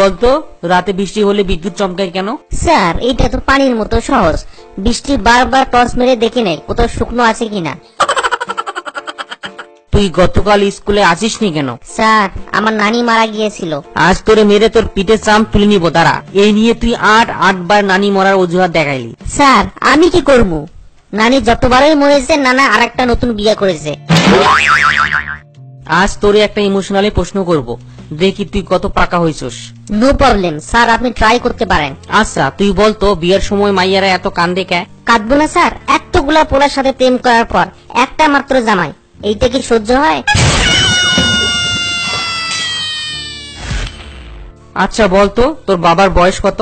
বলতো রাতে বৃষ্টি হলে বিদ্যুৎ চমকায় কেন? স্যার এটা তো পানির মতো সহজ। বৃষ্টি বারবার টর্চ মেরে দেখে নেই কোথাও শুকনো আছে কিনা। তুই গতকাল স্কুলে আসিসনি কেন? স্যার আমার নানি মারা গিয়েছিল। আজ তোরে মেরে তোর পিঠে চাম তুলে নিব। দাঁড়া। এই নিয়ে তুই আটবার নানি মরার অজুহাত দেখাইলি। স্যার আমি কি করবো? নানি যতবারই মরেছে নানা আরেকটা নতুন বিয়ে করেছে। আজ তোরে একটা ইমোশনালি প্রশ্ন করব, দেখি তুই কত পাকা হইছস। নো প্রবলেম স্যার, আপনি ট্রাই করতে পারেন। আচ্ছা তুই বলতো বিয়ের সময় মাইয়ারা এত কান্দে কে? কাঁদবো না স্যার? এতগুলা পোলার সাথে প্রেম করার পর একটা মাত্র জামাই, এইটা কি সহ্য হয়? আচ্ছা বলতো তোর বাবার বয়স কত?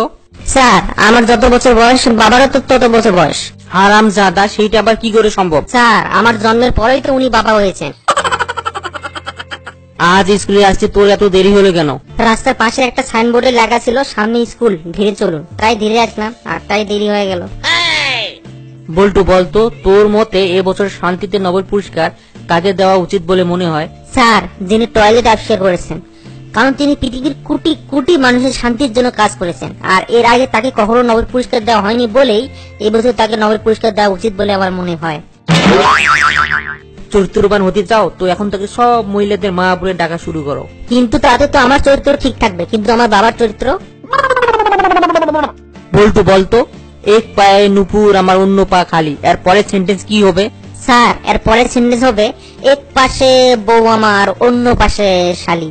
স্যার আমার যত বছর বয়স বাবারও তো তত বছর বয়স। হারামজাদা, সেইটা আবার কি করে সম্ভব? স্যার আমার জন্মের পরেই তো উনি বাবা হয়েছেন। আজ স্কুলে আসছে, তোর এত দেরি হলো কেন? রাস্তার পাশে একটা সাইনবোর্ডে লেখা ছিল সামনে স্কুল, ধীরে চলুন, তাই ধীরে আসলাম আর তাই দেরি হয়ে গেল। বল্টু বলতো তোর মতে এবছর শান্তিতে নোবেল পুরস্কার কাকে দেওয়া উচিত বলে মনে হয়? স্যার যিনি টয়লেট আবিষ্কার করেছেন, কারণ তিনি পৃথিবীর কোটি কোটি মানুষের শান্তির জন্য কাজ করেছেন, আর এর আগে তাকে কখনো নোবেল পুরস্কার দেওয়া হয়নি বলেই এবছর তাকে নোবেল পুরস্কার দেওয়া উচিত বলে আমার মনে হয়। চরিত্রবান হতে চাও তো এখন থেকে সব মহিলাদের মা বলে ডাকা শুরু করো। কিন্তু তাতে তো আমার চরিত্র ঠিক থাকবে, কিন্তু আমার বাবার চরিত্র। বল্টু বলতো এক পায়ে নুপুর আমার অন্য পা খালি, এর পরের সেন্টেন্স কি হবে? স্যার এর পরের সেন্টেন্স হবে এক পাশে বউ আমার অন্য পাশে শালি।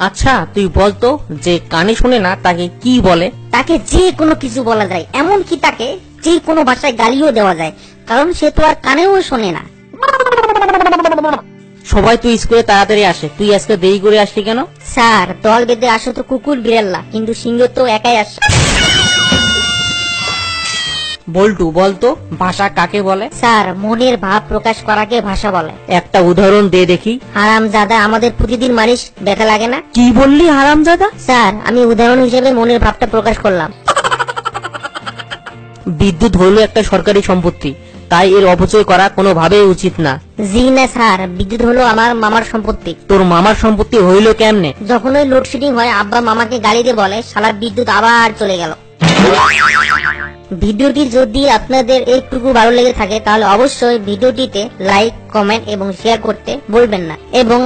আচ্ছা তুই বলতো যে কানে শুনে না তাকে কি বলে? তাকে যে কোনো কিছু বলা যায়, এমনকি তাকে যে কোনো ভাষায় গালিও দেওয়া যায়, কারণ সে তো আর কানেও শোনে না। সবাই তুই স্কুলে তাড়াতাড়ি আসে, তুই আজকে দেরি করে আসলি কেন? স্যার দল বেঁধে আসে তো কুকুর বিড়াল্লা, কিন্তু সিংহ তো একাই আসে। বল্টু বলতো ভাষা কাকে বলে? স্যার মনের ভাব প্রকাশ করাকে ভাষা বলে। একটা উদাহরণ দে দেখি। হারামজাদা আমাদের প্রতিদিন মানুষ ব্যথা লাগে না? কি বললি হারামজাদা? স্যার আমি উদাহরণ হিসেবে মনের ভাবটা প্রকাশ করলাম। বিদ্যুৎ হলো একটা সরকারি সম্পত্তি, তাই এর অপচয় করা কোনোভাবেই উচিত না। জি না স্যার, বিদ্যুৎ হলো আমার মামার সম্পত্তি। তোর মামার সম্পত্তি হইলো কেমনে? যখনই লোডশেডিং হয় আব্বা মামাকে গালি দিয়ে বলে শালা বিদ্যুৎ আবার চলে গেল। ভিডিওটি যদি আপনাদের একটুকু ভালো লেগে থাকে তাহলে অবশ্যই ভিডিওটিতে লাইক, কমেন্ট এবং শেয়ার করতে ভুলবেন না, এবং